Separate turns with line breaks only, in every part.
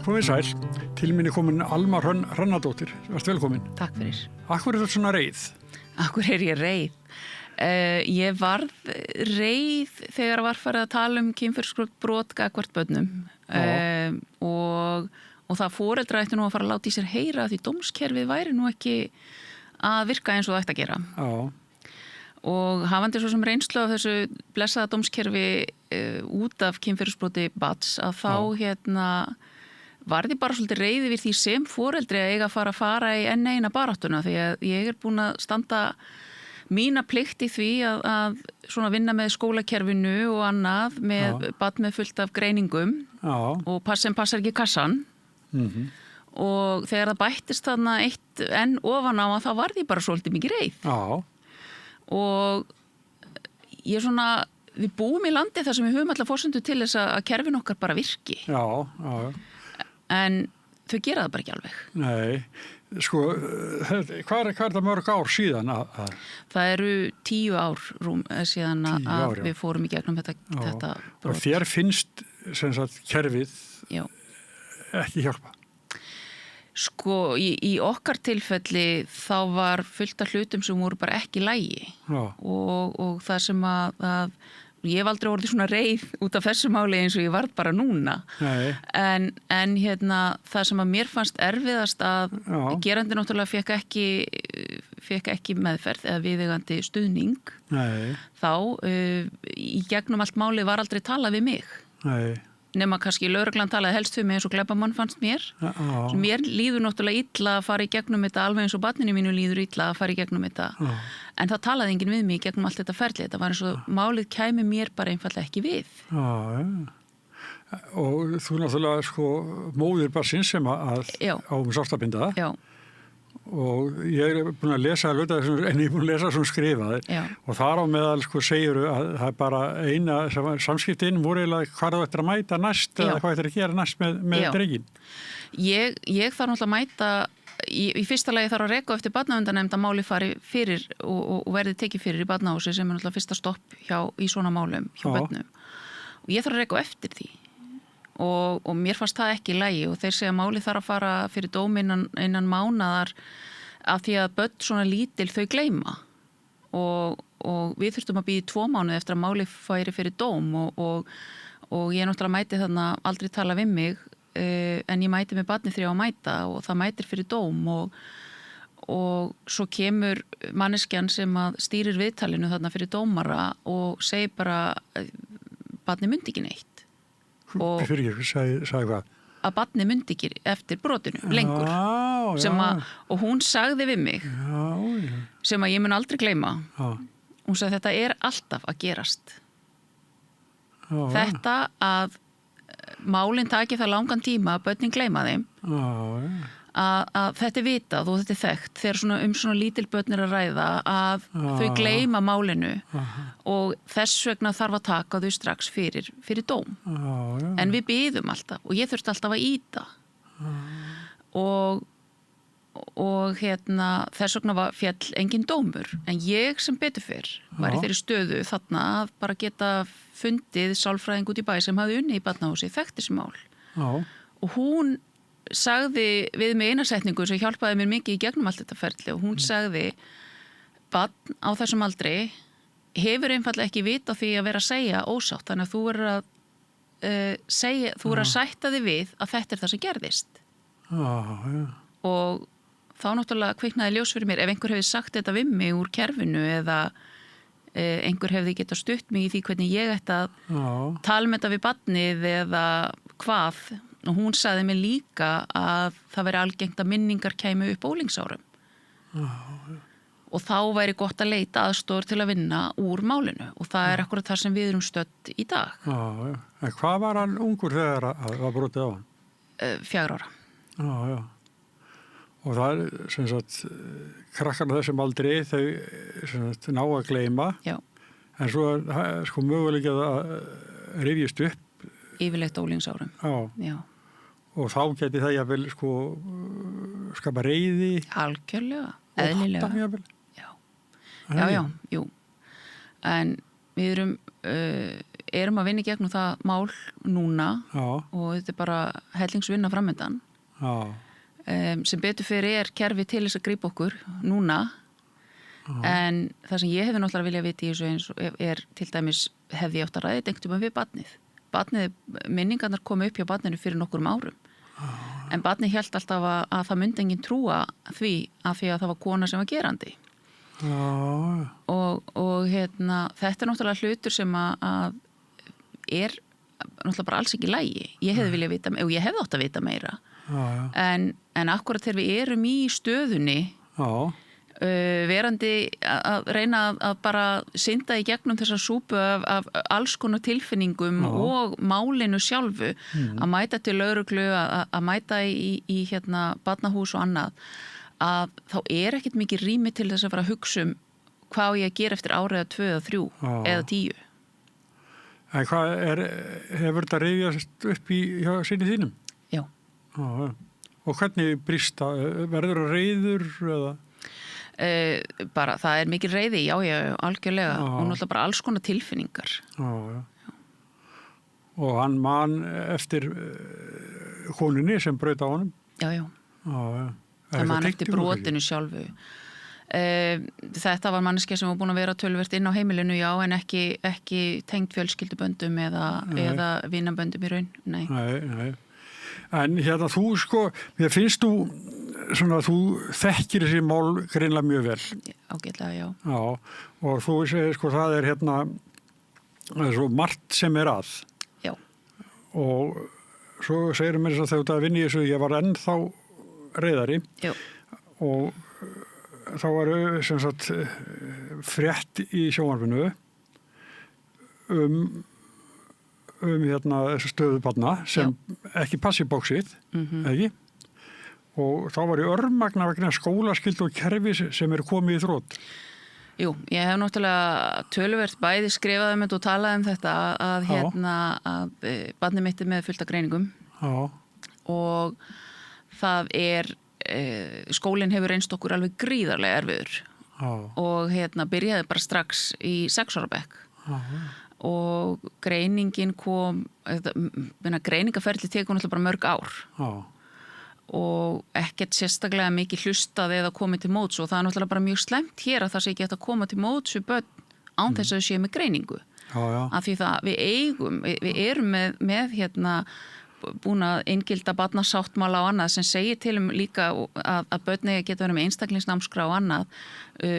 Komið sæl, til minni komin Alma Hrannadóttir, verðst velkomin.
Takk fyrir.
Akkur er þetta svona reið?
Akkur er ég reið? Ég varð reið þegar var farið að tala um kynferðisbrot gagnvart börnum og það foreldra ætti nú að fara að láta í sér heyra því dómskerfið væri nú ekki að virka eins og það ætti að gera.
Já.
Og hafandi svo sem reynslu af þessu blessaða dómskerfi út af kynferðisbroti barns að þá varði bara svolítið reið yfir því sem foreldri að eiga að fara í enn eina baráttuna því að ég er búin að standa mína plikt í því að svona vinna með skólakerfinu og annað með barn með fullt af greiningum og sem passar ekki kassan og þegar það bættist þarna eitt enn ofan á að þá varði ég bara svolítið mikið reið. Og ég svona, við búum í landi þar sem við höfum alltaf forsendur til þess að kerfin okkar bara virki. En þau gera það bara ekki alveg.
Nei, sko, hvað er það mörg ár síðan að?
Það eru 10 ár síðan að við fórum í gegnum þetta brot.
Og þér finnst sem sagt kerfið ekki hjálpa?
Sko, í okkar tilfelli þá var fullt af hlutum sem voru bara ekki í lagi og það sem að ég hef aldrei orðið svona reið út af þessu máli eins og ég varð bara núna. En það sem að mér fannst erfiðast að gerandi náttúrulega fekk ekki meðferð eða viðeigandi stuðning. Þá í gegnum allt máli var aldrei talað við mig. Nema kannski lögreglan talaði helst við mig eins og glæpamann fannst mér. Mér líður náttúrulega illa að fara í gegnum þetta alveg eins og barninu mínu líður illa að fara í gegnum þetta. En það talaði enginn við mig í gegnum allt þetta ferli. Þetta var eins og málið kæmi mér bara einfallega ekki við.
Og þú náttúrulega sko móðir barnsins sem að sárt að binda. Og ég er búin að lesa en ég er búin að lesa sem skrifaði og þar á meðal sko segiru að það er bara eina samskiptin voru eiginlega hvað þú ættir að mæta næst eða hvað ættir að gera næst með dregin. Ég
þarf náttúrulega að mæta í fyrsta lagi þarf að reka eftir barnaverndarnefnd að máli fari fyrir og verði tekið fyrir í barnahúsi sem er náttúrulega fyrsta stopp í svona málum hjá börnum og ég þarf að reka eftir því. Og mér fannst það ekki í lagi og þeir segja að máli þarf að fara fyrir dóm innan mánaðar af því að börn svona lítil þau gleyma og við þurftum að bíða 2 mánuði eftir að máli færi fyrir dóm og ég náttúrulega mæti þarna aldrei tala við mig en ég mæti með barni 3 á að mæta og það mætir fyrir dóm og svo kemur manneskjan sem að stýrir viðtalinu þarna fyrir dómara og segir bara barni myndi ekki neitt.
Fyrir sagði hvað?
Að barni myndi ekki eftir brotinu lengur og hún sagði við mig sem að ég mun aldrei gleyma hún sagði þetta er alltaf að gerast þetta að málin taki það langan tíma að börnin gleyma þeim að þetta er vitað og þetta er þekkt þegar svona lítil börn er að ræða að þau gleyma málinu og þess vegna þarf að taka þau strax fyrir dóm en við biðum alltaf og ég þurfti alltaf að ýta og þess vegna féll engin dómur en ég sem betur fyrr var í þeirri stöðu þarna að bara geta fundið sálfræðing út í bæ sem hafði unnið í barnahúsi þekkti þessi mál og hún sagði við mig eina setningu sem hjálpaði mér mikið í gegnum allt þetta ferli og hún sagði barn á þessum aldri hefur einfallega ekki vit á því að vera að segja ósátt þannig að þú verður að sætta þig við að þetta er það sem gerðist og þá náttúrulega kviknaði ljós fyrir mér ef einhver hefði sagt þetta við mig úr kerfinu eða einhver hefði getað stutt mig í því hvernig ég ætti að tala með þetta við barnið eða hvað og hún sagði mér líka að það veri algengt að minningar kæmu upp ólingsárum og þá væri gott að leita aðstoðar til að vinna úr málinu og það er akkurat það sem við erum stödd í dag.
En hvað var hann ungur þegar það var brotið á hann?
4 ára.
Og það er sem sagt krakkarna þessum aldrei þau sem sagt ná að gleyma en svo er sko möguleika að rifjast upp
yfirleitt ólingsárum. Já.
Og þá geti það jafnvel sko skapa reiði.
Algjörlega, eðlilega.
Ótta jafnvel.
Já, jú. En við erum að vinna í gegnum það mál núna og þetta bara hellingsvinna framöndan sem betur fyrir kerfi til þess að grípa okkur núna en það sem ég hefði náttúrulega viljað vita í þessu eins til dæmis hefði ég átt að ræða þetta einhvern veginn við barnið minningarnar komu upp hjá barninu fyrir nokkurum árum en barnið hélt alltaf að það myndi enginn trúa því að það var kona sem var gerandi og þetta er náttúrulega hlutur sem að er náttúrulega bara alls ekki í lagi ég hefði viljað vita, og ég hefði átt að vita meira en akkurat þegar við erum í stöðunni verandi að reyna að bara synda í gegnum þessa súpu af alls konar tilfinningum og málinu sjálfu að mæta til lögreglu, að mæta í barnahús og annað að þá ekkert mikið rými til þess að fara að hugsa hvað ég að gera eftir árið 2 eða 3 eða 10
En hefur þetta rifjast upp hjá sinni þínum?
Já.
Og hvernig brýst það? Verður það reiður eða?
Bara, það mikil reiði, já, algjörlega. Og náttúrulega bara alls konar tilfinningar.
Já. Og hann man eftir konunni sem braut á honum?
Já. Það man eftir brotinu sjálfu. Þetta var manneskja sem var búin að vera töluvert inn á heimilinu, já, en ekki tengt fjölskylduböndum eða vinaböndum í raun, nei.
En þú mér finnst þú þekkir þessi mál greinilega mjög vel.
Ágætlega, já.
Já, og þú segir það er svo margt sem er að.
Já.
Og svo segir mér þess að þegar þú vinni í þessu, ég var ennþá reiðari. Já. Og þá var sem sagt frétt í sjónvarpinu stöðu barna sem ekki passi bóksið, ekki? Og þá var ég örmagna vegna skólaskyldu og kerfi sem komið í þrot.
Jú, ég hef náttúrulega töluvert bæði skrifað þetta og talað þetta að barnið mitt með fullt af greiningum. Já. Og það skólinn hefur reynst okkur alveg gríðarlega erfiður og byrjaði bara strax í 6 ára bekk og greiningin kom greiningaferli tekur náttúrulega bara mörg ár og ekkert sérstaklega mikið hlustað eða komið til móts og það náttúrulega bara mjög slæmt hér að það sé ekki hægt að koma til móts við börn án þess að þau séu með greiningu af því það við erum með búin að inngilda barnasáttmála og annað sem segir til líka að börni geta verið með einstaklingsnámskrá og annað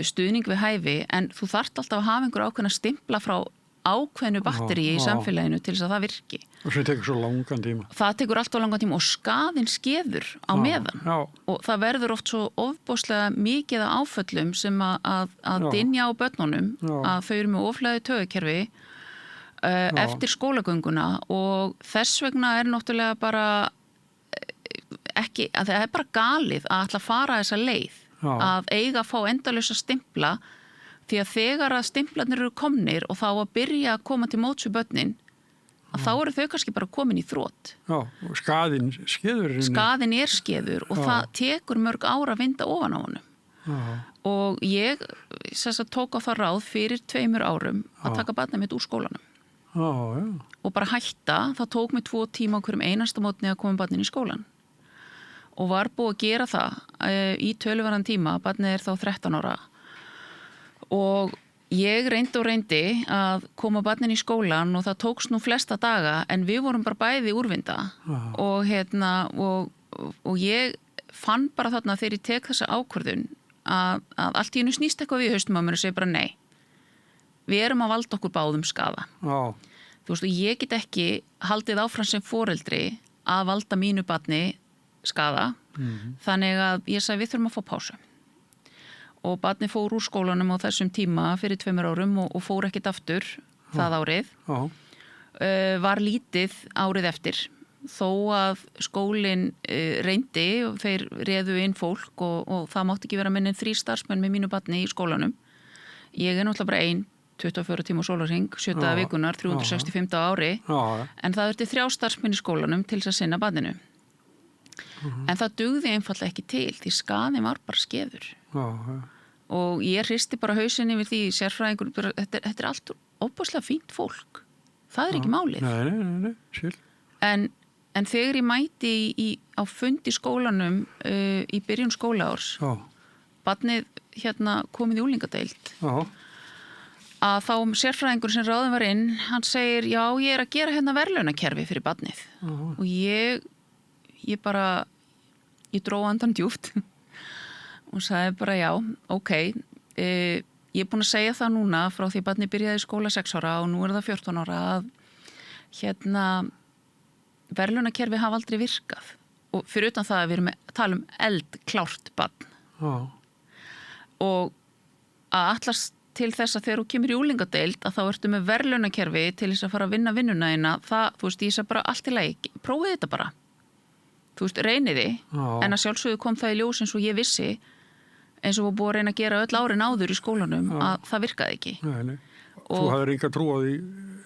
stuðning við hæfi en þú þarft alltaf að hafa einhver ákveðna stimpla frá ákveðnu batteríi í samfélaginu til þess að það virki.
Og það tekur svo langan tíma.
Það tekur alltaf langan tíma og skaðinn skeður á meðan og það verður oft svo ofboðslega mikið af áföllum sem að dynja á börnunum að þau eru með oflæði taugakerfi eftir skólagönguna og þess vegna náttúrulega bara ekki, að það bara galið að ætla að fara þessa leið að eiga að fá endalausa stimpla því að þegar að stimplarnir eru komnir og þá að byrja að koma til móts við börnin að þá eru þau kannski bara komin í þrot.
Já, og skaðinn skeður.
Skaðinn skeður og það tekur mörg ára að vinda ofan á honum. Og ég tók á það ráð fyrir 2 árum að taka barnið mitt úr skólanum. Og bara hætta, það tók mig 2 tíma á hverjum einasta mótni að koma barnin í skólan og var búið að gera það í töluverðan tíma, barnið þá 13 ára og ég reyndi að koma barnin í skólan og það tókst nú flesta daga en við vorum bara bæði úrvinda og ég fann bara þarna þegar ég tek þessa ákvörðun að allt í einu snýst eitthvað við haustum á mér og segi bara nei. Við erum að valda okkur báðum skaða. Þú veist, og ég get ekki haldið áfram sem foreldri að valda mínu barni skaða. Þannig að ég sagði við þurfum að fá pásu. Og barni fór úr skólanum á þessum tíma fyrir 2 árum og fór ekkert aftur það árið. Var lítið árið eftir. Þó að skólinn reyndi og þeir réðu inn fólk og það mátti ekki vera minni en 3 starfsmenn með mínu barni í skólanum. Ég náttúrulega bara 24 tíma sólarhring, 7 daga vikunar, 365 á ári, en það þurfti 3 starfsmenn í skólanum til þess að sinna barninu. En það dugði einfallega ekki til, því skaðinn var bara skeður. Og ég hristi bara hausinn yfir því sérfræðingur, þetta er ofboðslega fínt fólk. Það ekki málið.
Nei, skil.
En þegar ég mæti á fund í skólanum í byrjun skólaárs, barnið komið í úlingadeild, að þá sérfræðingur sem ráðin var inn, hann segir, já, ég að gera verðlaunakerfi fyrir barnið. Og ég dró andan djúpt og sagði bara, já, ok, ég búin að segja það núna frá því barnið byrjaði í skóla 6 ára og nú það 14 ára að verðlaunakerfi hafa aldrei virkað. Og fyrir utan það að við erum að tala eldklárt barn. Og að allast til þess að þegar þú kemur í úlingadeild að þá ertu með verðlaunakerfi til þess að fara að vinna vinnuna þína, það, þú veist, ég sagði bara allt í lagi, prófið þetta bara. Þú veist, reyniði, en að sjálfsögðu kom það í ljós eins og ég vissi, eins og var búið að reyna að gera öll árin áður í skólanum, að það virkaði ekki.
Nei. Þú hafðir enga trú á því?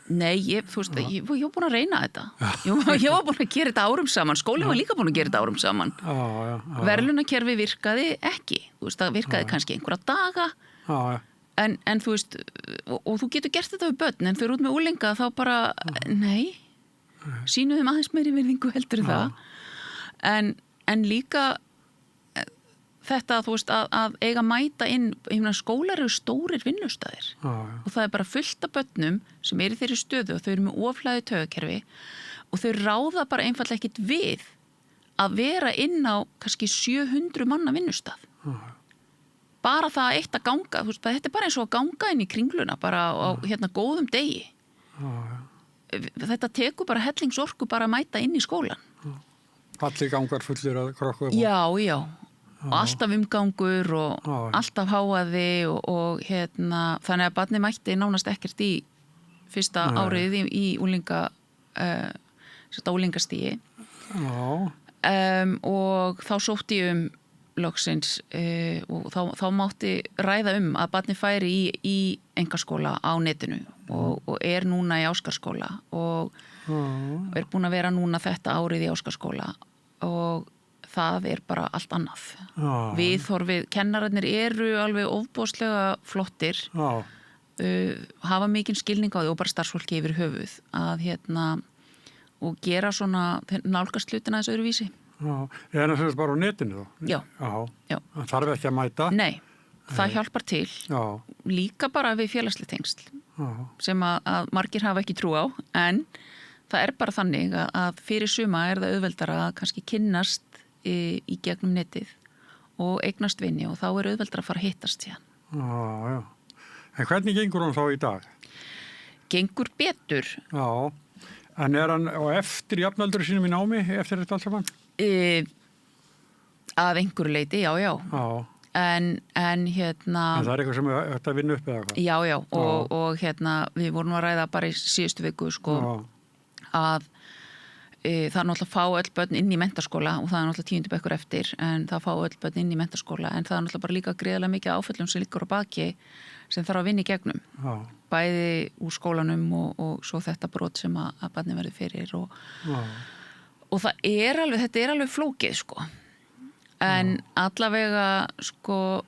Nei, ég var búin að reyna þetta. Ég var búin að gera þetta árum saman. Skólinn var líka búin að gera þetta árum saman. Verðlaunakerfi virkaði ekki. Þú veist, það virkaði kannski einhverja daga. En þú veist, og þú getur gert þetta við börn, en þau eru út með úlinga þá bara, nei, sýnu þeim aðeins meiri virðingu heldur það. En líka þetta, þú veist, að eiga að mæta inn, skólar eru stórir vinnustæðir og það bara fullt af börnum sem eru í þeirri stöðu og þau eru með oflæði taugakerfi og þau ráða bara einfallega ekkit við að vera inn á kannski 700 manna vinnustæð. Bara það eitt að ganga, þú veist, þetta bara eins og að ganga inn í Kringluna bara á góðum degi. Þetta tekur bara hellingsorku bara að mæta inn í skólan.
Allir gangar fullir að krokka upp.
Já. Og alltaf umgangur og alltaf háaði og þannig að barnið mætti nánast ekkert í fyrsta árið í úlingastígi. Og þá sótti ég loksins og þá mátti ræða að barnið færi í einkaskóla á netinu og núna í Ásgarðsskóla og búin að vera núna þetta árið í Ásgarðsskóla og það bara allt annað. Viðhorfið, kennararnir eru alveg ofboðslega flottir, hafa mikinn skilning á því og bara starfsfólki yfir höfuð að og gera svona nálgast hlutina þessu öðruvísi.
En það er bara á netinu þá?
Já.
Það þarf ekki að mæta?
Nei, það hjálpar til. Líka bara við félagsleg tengsl sem að margir hafa ekki trú á, en það bara þannig að fyrir suma það auðveldara að kannski kynnast í gegnum netið og eignast vini og þá auðveldara að fara að hittast síðan.
Já. En hvernig gengur hann þá í dag?
Gengur betur.
Já. En hann á eftir jafnaldri sínum í námi eftir þetta allt saman?
Að einhverju leyti, já. En
En það eitthvað sem þetta vinna upp eða hvað?
Já. Og við vorum að ræða bara í síðustu viku, sko, að það náttúrulega fá öll börn inn í menntaskóla og það náttúrulega 10. bekkur eftir en það fá öll börn inn í menntaskóla en það náttúrulega bara líka gríðarlega mikið áföllum sem liggur á baki sem þarf að vinna í gegnum bæði úr skólanum og svo þetta brot sem að barni verður fyrir og það alveg, þetta alveg flókið sko en allavega sko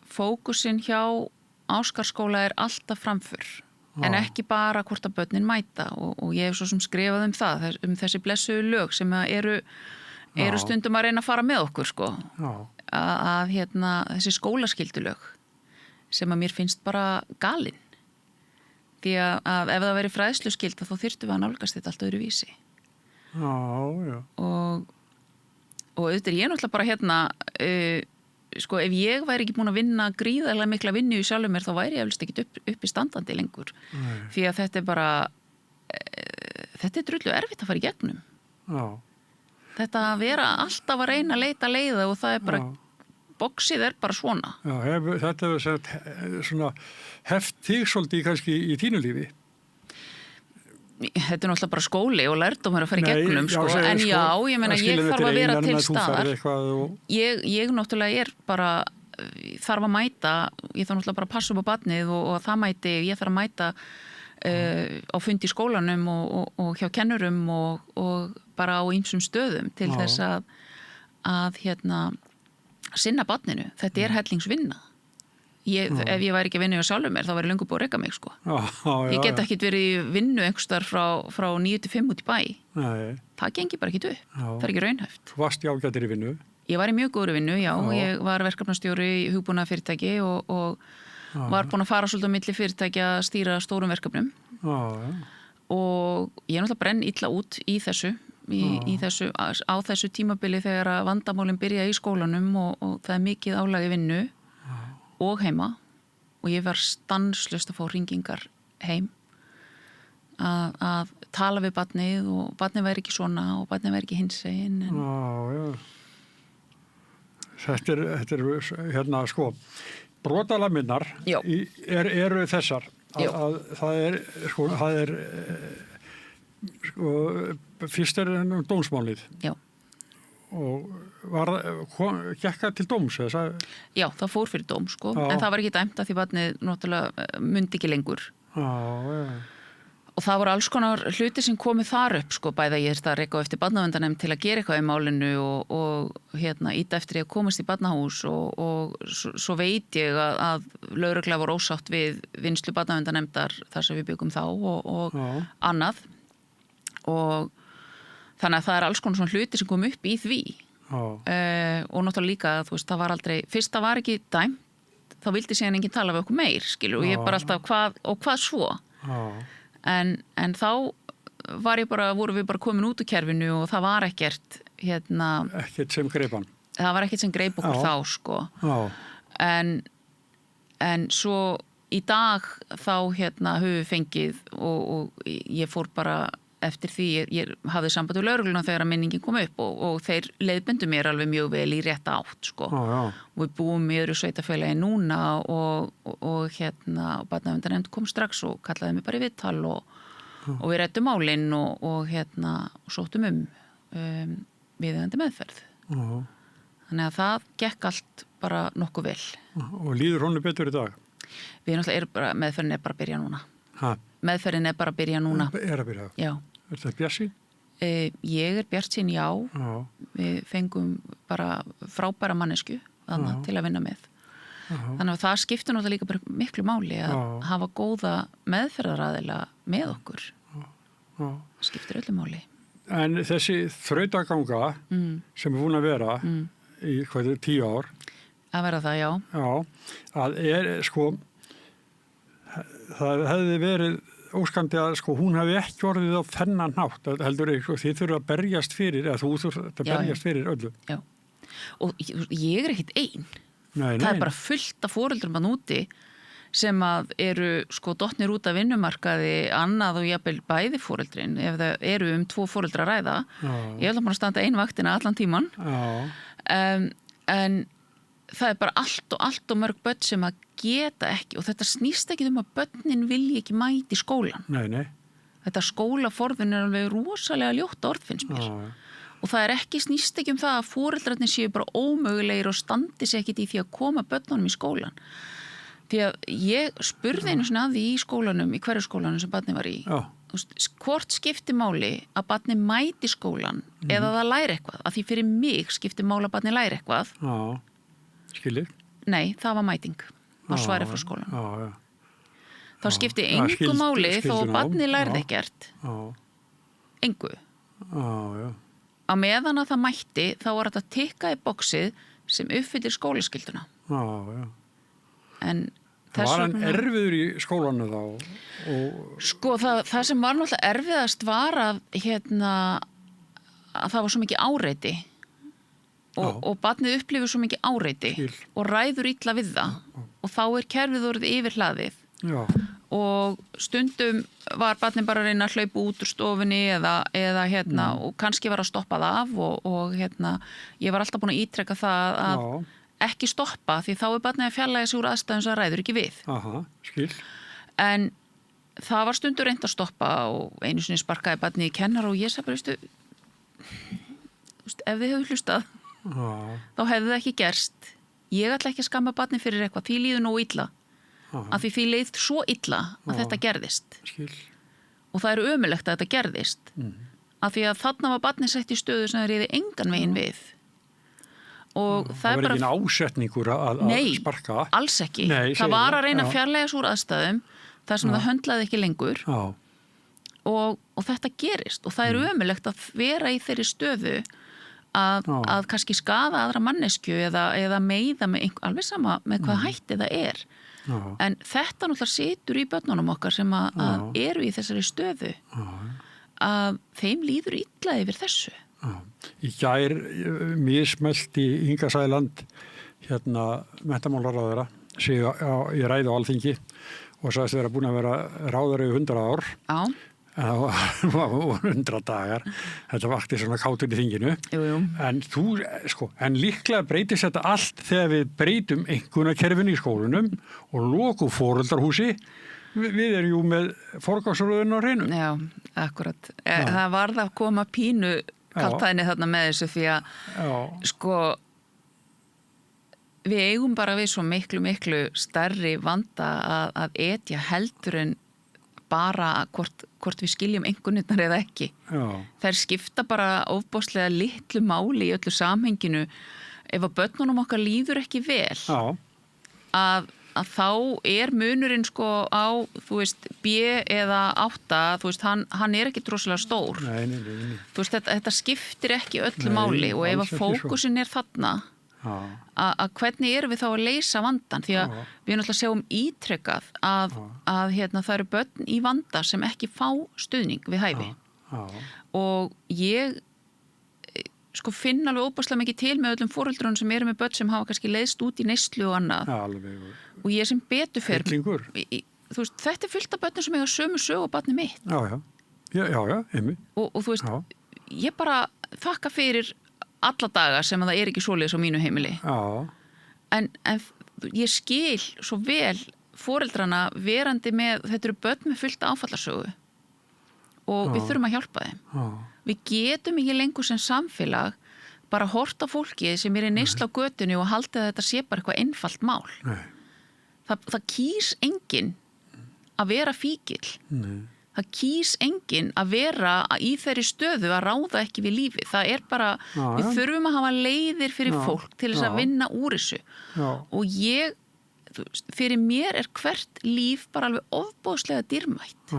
fókusinn hjá Ásgarðsskóla alltaf framför en ekki bara hvort að börnin mæta og ég hef svo sem skrifað það þessi blessuðu lög sem eru stundum að reyna að fara með okkur sko að þessi skólaskildulög sem að mér finnst bara galinn því að ef það veri fræðsluskylda þá þyrftum við að nálgast þetta allt öðruvísi og auðvitað ég náttúrulega bara sko ef ég væri ekki búin að vinna gríðarlega mikla vinnu í sjálfum mér þá væri ég eflust ekki upp í standandi lengur því að þetta bara þetta drullu erfitt að fara í gegnum þetta að vera alltaf að reyna að leita leiða og það bara boxið bara svona
þetta er svona heft þig svolítið kannski í þínu lífi
þetta náttúrulega bara skóli og lærdómur að fara í gegnum sko. En ég meina ég þarf að vera til staðar ég náttúrulega bara þarf að mæta ég þarf náttúrulega bara að passa upp á barnið og það mæti, ég þarf að mæta á fundi í skólanum og hjá kennurum og bara á ýmsum stöðum til þess að sinna barninu, þetta hellingsvinna ef ég væri ekki að vinna hjá sjálfur mér þá væri löngu búið að reka mig sko. Ég get ekki verið í vinnu einhverstaðar frá 9 til 5 út í bæ.
Nei.
Það gengi bara ekki upp. Það er ekki raunhæft.
Þú varst ágætur í vinnu?
Ég var í mjög góðri vinnu, já. Ég var verkefnastjóri í hugbúnaðarfyrirtæki og var búin að fara svolítið á milli fyrirtækja að stýra stórum verkefnum. Og ég er náttúrulega brenn illa út í þessu. Á þessu tímabili þegar að vandamálin byrja í skólanum og það er mikið álagi vinnu og heima og ég var stanslaust að fá hringingar heim að tala við barnið og barnið væri ekki svona og barnið væri ekki hinsegin
Þetta er hérna sko brotalaminnar eru þessar að það er fyrst er dómsmálið og gekk það til dóms?
Já, það fór fyrir dóm sko en það var ekki dæmt að því barnið náttúrulega myndi ekki lengur og það voru alls konar hluti sem komið þar upp sko bæða ég að reka eftir barnaverndarnefnd til að gera eitthvað í málinu og íta eftir ég að komast í barnahús og svo veit ég að lögregla voru ósátt við vinnslu barnaverndarnefndar þar sem við byggum þá og annað og þannig að það er alls konar svona hluti sem kom upp í því og náttúrulega líka þú veist það var aldrei, fyrst það var ekki dæmt þá vildi síðan enginn tala við okkur meir skilur og ég bara alltaf hvað svo en þá voru við bara komin út úr kerfinu og það var ekkert
ekkert sem greipan
það var ekkert sem greip okkur þá sko en svo í dag þá höfum við fengið og ég fór bara eftir því, ég hafði samband við lögregluna þegar að minningin kom upp og þeir leiðbendu mér alveg mjög vel í rétta átt sko. Og við búum í öðru sveitafélagi núna og barnaverndarnefnd kom strax og kallaði mig bara í viðtal og við ræddum málin og sóttum viðeigandi meðferð. Þannig að það gekk allt bara nokkuð vel.
Og líður honum betur í dag?
Meðferðin er bara að byrja núna. Meðferðin er bara að byrja núna.
Er að byrja?
Já.
Er það bjartsýn?
Ég er bjartsýn, já. Við fengum bara frábæra mannesku til að vinna með. Þannig að það skiptir náttúrulega líka bara miklu máli að hafa góða meðferðaraðila með okkur. Skiptir öllu máli.
En þessi þrautaganga sem er búin að vera í 10 ár.
Að vera það, já.
Já, að sko, það hefði verið óskandi að sko hún hefði ekki orðið á þennan hátt heldur þið þurfa að berjast fyrir eða þú þurfa að berjast fyrir öllu. Já,
og ég er ekkit ein.
Nei.
Það er bara fullt af foreldrum að núti sem að eru sko dottnir út af vinnumarkaði annað og jafnvel bæði foreldrin ef það eru 2 foreldra að ræða. Ég held að maður standa ein vaktina allan tíman. En það er bara allt og mörg börn sem að geta ekki og þetta snýst ekki að börnin vilji ekki mæti í skólan.
Nei.
Þetta skólaforðun er alveg rosalega ljótt orð finnst mér. Og það er snýst ekki það að foreldrarnir séu bara ómögulegir og standi sig ekkit í því að koma börnunum í skólan. Því að ég spurði einu svona að því í skólanum, í hverju skólanum sem barnið var í. Hvort skipti máli að barnið mæti í skólan eða það læri eitthvað. Að því fyrir mig skipti máli að barnið læri eitthvað.
Skilir?
Nei, það var mæting. Var svarið frá skólanum. Þá skipti engu máli þó að barnið lærði ekkert. Engu. Á meðan að það mætti þá var þetta að tikka í boxið sem uppfyllir skólaskilduna. En
var hann erfiður í skólanu þá?
Sko, það sem var náttúrulega erfiðast var að það var svo mikið áreiti og barnið upplifir svo mikið áreiti og ræður illa við það og þá er kerfið orðið yfir hlaðið og stundum var barnið bara að reyna að hlaupa út úr stofunni eða og kannski var að stoppa það af og ég var alltaf búin að ítreka það að ekki stoppa því þá er barnið að fjarlægja sig úr aðstæðum sem það ræður ekki við.
Skil.
En það var stundur reynd að stoppa og einu sinni sparkaði barnið í kennar og ég sagði bara, ef þið hefðu hlustað þá hefði það ekki gerst. Ég ætla ekki að skamma barnið fyrir eitthvað, því líður nógu illa. Af því leið svo illa að þetta gerðist.
Skil.
Og það er ömurlegt að þetta gerðist. Af því að þarna var barnið sett í stöðu sem það réði engan veginn við. og það
var ekki ásetningur að sparka.
Nei, alls ekki. Það var að reyna að fjarlæga úr aðstæðum þar sem það höndlaði ekki lengur og þetta gerist og það ömurlegt að vera í þeirri stöðu að kannski skaða aðra mannesku eða meiða með alveg sama með hvað hætti það en þetta náttúrulega situr í börnunum okkar sem að eru í þessari stöðu að þeim líður illa yfir þessu.
Í gær mismælt í Inga Sæland menntamálaráðherra sig í ræðu á Alþingi og sagðist vera búin að vera ráðari í 100 ár. En það var 100 dagar. Þetta vakti svona kátur í þinginu.
Jú.
En líklega breytist þetta allt þegar við breytum einkunnarkerfinu í skólunum og lokum foreldrahúsi. Við erum jú með forgangsröðun á hreinu.
Já, akkurat. Það varð að koma pínu kaltæðinni þarna með þessu því að við eigum bara við svo miklu stærri vanda að etja heldur en bara hvort við skiljum einkunnirnar eða ekki. Þær skipta bara ofboðslega litlu máli í öllu samhenginu ef að börnunum okkar líður ekki vel að þá munurinn á B eða 8 hann ekki droslega stór.
Nei.
Þetta skiptir ekki öllu máli og ef að fókusin þarna að hvernig erum við þá að leysa vandan því að við náttúrulega sjáum ítrekkað að það eru börn í vanda sem ekki fá stuðning við hæfi og ég finn alveg óbærslega mikið til með öllum foreldrunum sem eru með börn sem hafa kannski leiðst út í neyslu og annað og ég sem betur fer þetta fullt af börnum sem eiga sömu sögu og barnið mitt
einmitt
og ég bara þakka fyrir alla daga sem það ekki svoleiðis á mínu heimili. En ég skil svo vel foreldrana verandi með, þetta eru börn með fullt áfallarsögu og við þurfum að hjálpa þeim. Við getum ekki lengur sem samfélag bara horta fólki sem í neyslu á götunni og haldið að þetta sé bara eitthvað einfalt mál. Það kýs enginn að vera fíkill. Það kýs enginn að vera í þeirri stöðu að ráða ekki við lífi. Það bara, við þurfum að hafa leiðir fyrir fólk til þess að vinna úr þessu. Og fyrir mér hvert líf bara alveg ofboðslega dýrmætt.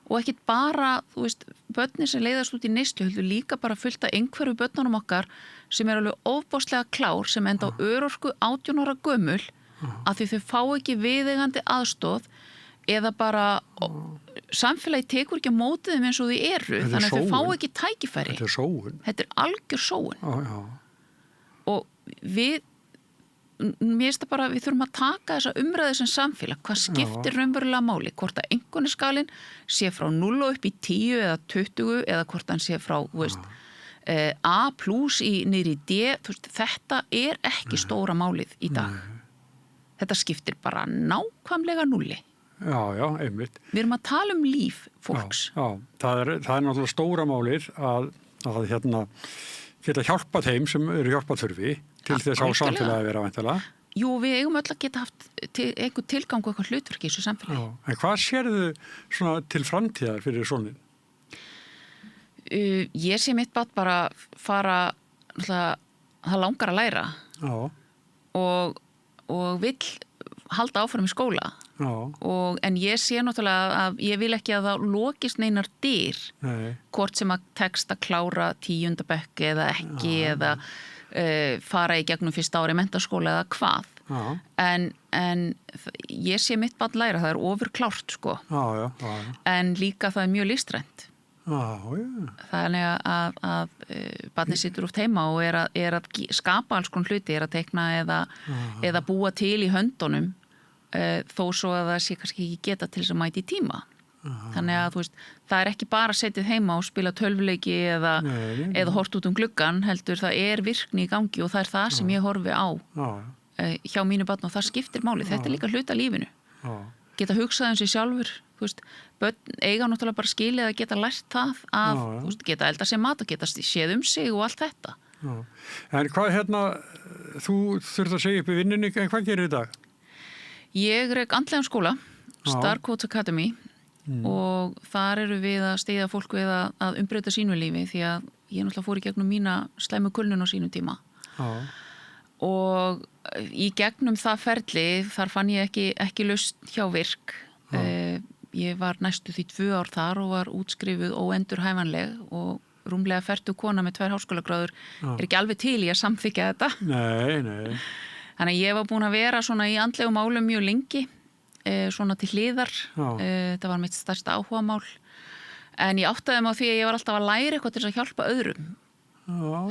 Og ekkit bara, börnin sem leiðast út í neyslu, heldur líka bara fullt af einhverju börnunum okkar sem alveg ofboðslega klár, sem enda á örorku 18 ára gömul, að því þau fá ekki viðeigandi aðstoð eða bara samfélagi tekur ekki á móti þeim eins og þau eru þannig að þau fá ekki tækifæri.
Þetta sóun.
Þetta algjör sóun. Og mér finnst það bara við þurfum að taka þessa umræðu sem samfélag. Hvað skiptir raunverulega máli? Hvort að einkunnaskalinn sé frá 0 upp í 10 eða 20 eða hvort hann sé frá A+ niður í D. Þetta ekki stóra málið í dag. Þetta skiptir bara nákvæmlega 0.
Já, einmitt.
Við erum að tala um líf fólks.
Það er náttúrulega stóra málið að geta hjálpað þeim sem eru hjálpað þurfi til þess á samfélagi að vera væntanlega.
Jú, við eigum öll að geta haft einhver tilgang og eitthvað hlutverk í þessu samfélagi.
En hvað sérðu svona til framtíðar fyrir sonin?
Ég sé mitt barn bara fara, það langar að læra og vill halda áfram í skóla. En ég sé náttúrulega að ég vil ekki að það lokist neinar dyr hvort sem að tekst að klára 10. bekk eða ekki eða fara í gegnum fyrsta ári menntaskóla eða hvað en ég sé mitt barn læra, það ofurklárt en líka það mjög listrænt þannig að barnið situr oft heima og að skapa alls konar hluti, að teikna eða búa til í höndunum þó svo að það sé kannski ekki geta til þess að mæti í tíma. Þannig að það ekki bara setið heima og spila tölvuleiki eða hort út gluggan, heldur það virkni í gangi og það það sem ég horfi á hjá mínu barn og það skiptir máli. Þetta líka hluta lífinu. Geta hugsað sig sjálfur. Börn eiga náttúrulega bara skilið að geta lært það að geta elda sér mat og geta séð sig og allt þetta.
En hvað þú þurft að segja upp í vinnunni, en hvað gerir í dag?
Ég rek andlegan skóla, Star Coach Academy og þar eru við að styðja fólk við að umbreyta sínu lífi því að ég náttúrulega fór í gegnum mína slæmu kulnun á sínu tíma og í gegnum það ferli þar fann ég ekki lausn hjá Virk. Ég var næstu því 2 ár þar og var útskrifuð óendurhæfanleg og rúmlega 40 kona með 2 háskólagráður ekki alveg til í að samþykkja þetta.
Nei.
Þannig að ég var búin að vera svona í andlegum málum mjög lengi, svona til hliðar. Þetta var mitt stærsta áhugamál. En ég áttaði mig á því að ég var alltaf að læra eitthvað til að hjálpa öðrum.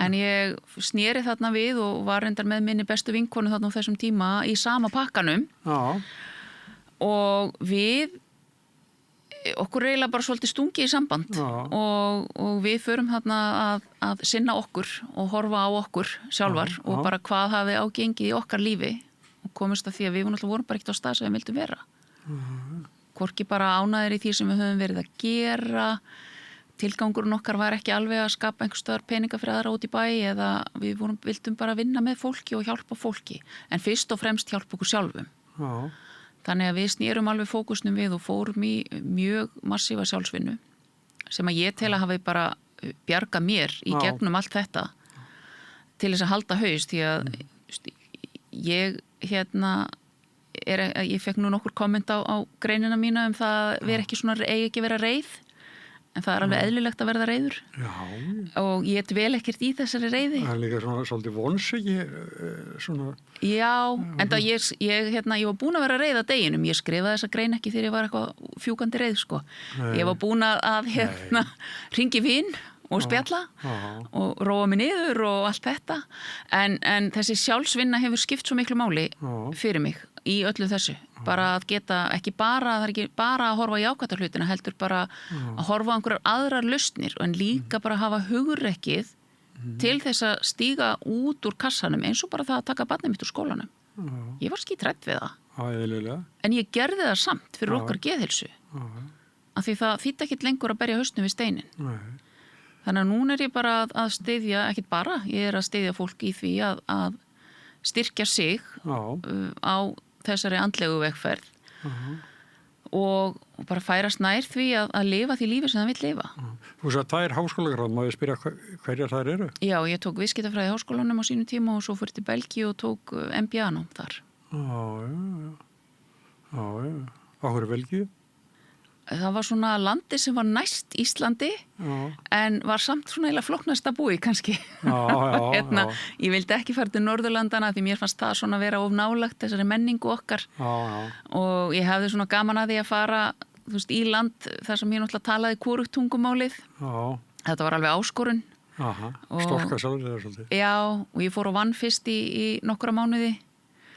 En ég sneri þarna við og var reyndar með minni bestu vinkonu þarna á þessum tíma í sama pakkanum. Og okkur eiginlega bara svolítið stungi í samband og við förum þarna að sinna okkur og horfa á okkur sjálfar og bara hvað hafi ágengið í okkar lífi og komist að því að við vorum bara ekkert á stað sem við vildum vera. Hvorki bara ánægðir í því sem við höfum verið að gera, tilgangurinn okkar var ekki alveg að skapa einhvers staðar peninga fyrir aðra út í bæ eða við vildum bara vinna með fólki og hjálpa fólki, en fyrst og fremst hjálpa okkur sjálfum. Þannig að við snérum alveg fókusnum við og fórum í mjög massífa sjálfsvinnu sem að ég tel að hafi bara bjargað mér í gegnum allt þetta til þess að halda haus, því að ég fekk nú nokkur komment á greinina mína það vera ekki svona, eigi ekki vera reið, en það alveg eðlilegt að verða reiður. Og ég dvel ekkert í þessari reiði.
Það líka svona svolítið vonsviki svona.
Já, en það ég var búin að vera reið að deginum. Ég skrifaði þessa grein ekki þegar ég var eitthvað fjúkandi reið, sko. Ég var búin að hringi vin og spjalla og róa mig niður og allt þetta. En þessi sjálfsvinna hefur skipt svo miklu máli fyrir mig í öllu þessu. Bara að geta, það er ekki bara að horfa í jákvæða hlutina, heldur bara að horfa á einhverjar aðrar lausnir en líka bara hafa hugrekkið til þess að stíga út úr kassanum, eins og bara það að taka barnið mitt úr skólanum. Ég var skítrædd við það. En ég gerði það samt fyrir okkar geðheilsu. Af því það þýddi ekkit lengur að berja hausnum við steinin. Þannig að núna er ég bara að styðja, ekkit bara, ég er að styðja fólk í því að styrkja sig á þessari andlegu vegferð og bara færast nær því að lifa því lífi sem það vill lifa.
Þú sagði 2 háskólagráð, má ég spyrja hverjar þær eru? Já,
ég tók viðskiptafræði háskólanum á sínum tíma og svo fór til Belgíu og tók MBA-nám þar.
Já. Áhverju Belgíu?
Það var svona landi sem var næst Íslandi en var samt svona eiginlega flóknast að búi kannski. Ég vildi ekki fara til Norðurlandana því mér fannst það svona vera of nálagt þessari menningu okkar og ég hafði svona gaman að því að fara í land þar sem ég náttúrulega talaði hvorugt tungumálið. Þetta var alveg áskorun.
Storka sjálfur svolítið.
Já, og ég fór og vann fyrst í nokkra mánuði.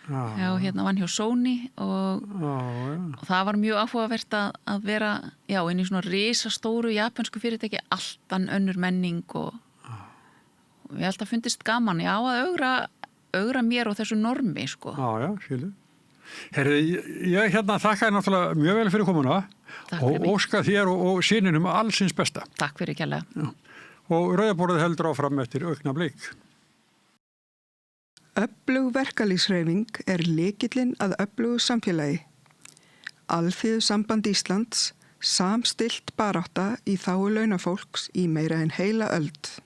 Vann hjá Sony og það var mjög áhugavert að vera inn í svona risastóru japansku fyrirtæki, alltaf önnur menning og ég held að fundist gaman að augra mér og þessu normi, sko.
Já, skilu. Herri, ég þakka þér náttúrulega mjög vel fyrir komuna og óska þér og syninum allsins besta.
Takk fyrir kærlega.
Og Rauða borðið heldur áfram eftir augnablik.
Öflug verkalýðshreyfing er lykillinn að öflugu samfélagi. Alþýðusamband Íslands samstillt barátta í þágu launafólks í meira en heila öld.